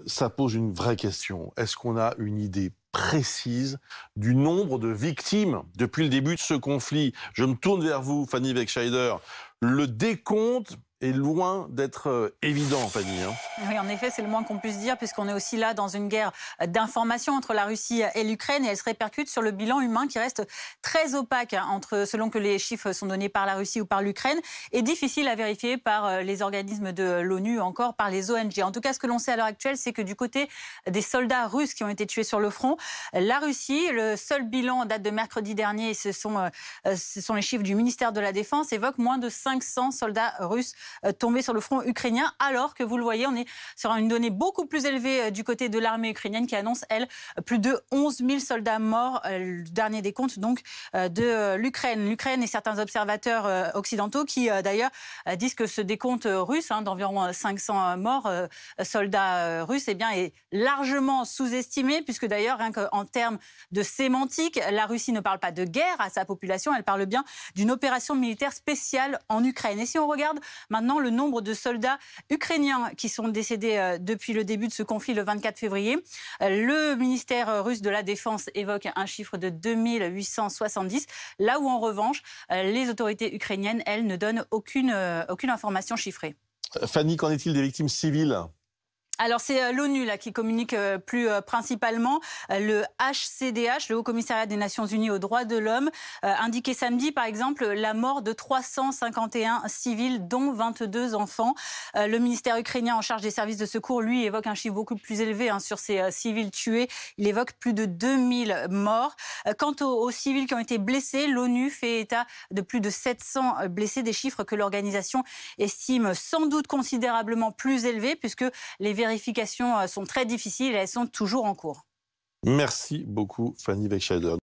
ça pose une vraie question. Est-ce qu'on a une idée précise du nombre de victimes depuis le début de ce conflit? Je me tourne vers vous, Fanny Wegscheider. Le décompte est loin d'être évident, Fanny. Oui, en effet, c'est le moins qu'on puisse dire, puisqu'on est aussi là dans une guerre d'information entre la Russie et l'Ukraine, et elle se répercute sur le bilan humain qui reste très opaque, selon que les chiffres sont donnés par la Russie ou par l'Ukraine, et difficile à vérifier par les organismes de l'ONU ou encore par les ONG. En tout cas, ce que l'on sait à l'heure actuelle, c'est que du côté des soldats russes qui ont été tués sur le front, la Russie, le seul bilan date de mercredi dernier, ce sont les chiffres du ministère de la Défense, évoque moins de 500 soldats russes tombés sur le front ukrainien, alors que vous le voyez, on est sur une donnée beaucoup plus élevée du côté de l'armée ukrainienne qui annonce, elle, plus de 11 000 soldats morts, le dernier décompte donc de l'Ukraine. L'Ukraine et certains observateurs occidentaux qui d'ailleurs disent que ce décompte russe d'environ 500 morts, soldats russes, est largement sous-estimé, puisque d'ailleurs, rien qu'en termes de sémantique, la Russie ne parle pas de guerre à sa population, elle parle bien d'une opération militaire spéciale en Ukraine. Et si on regarde maintenant le nombre de soldats ukrainiens qui sont décédés depuis le début de ce conflit le 24 février, le ministère russe de la Défense évoque un chiffre de 2870, là où en revanche, les autorités ukrainiennes, elles, ne donnent aucune information chiffrée. Fanny, qu'en est-il des victimes civiles ? Alors c'est l'ONU qui communique plus principalement. Le HCDH, le Haut Commissariat des Nations Unies aux droits de l'homme, indiquait samedi par exemple la mort de 351 civils, dont 22 enfants. Le ministère ukrainien en charge des services de secours, lui, évoque un chiffre beaucoup plus élevé sur ces civils tués. Il évoque plus de 2000 morts. Quant aux civils qui ont été blessés, l'ONU fait état de plus de 700 blessés, des chiffres que l'organisation estime sans doute considérablement plus élevés, puisque les vérifications sont très difficiles et elles sont toujours en cours. Merci beaucoup, Fanny Wegscheider.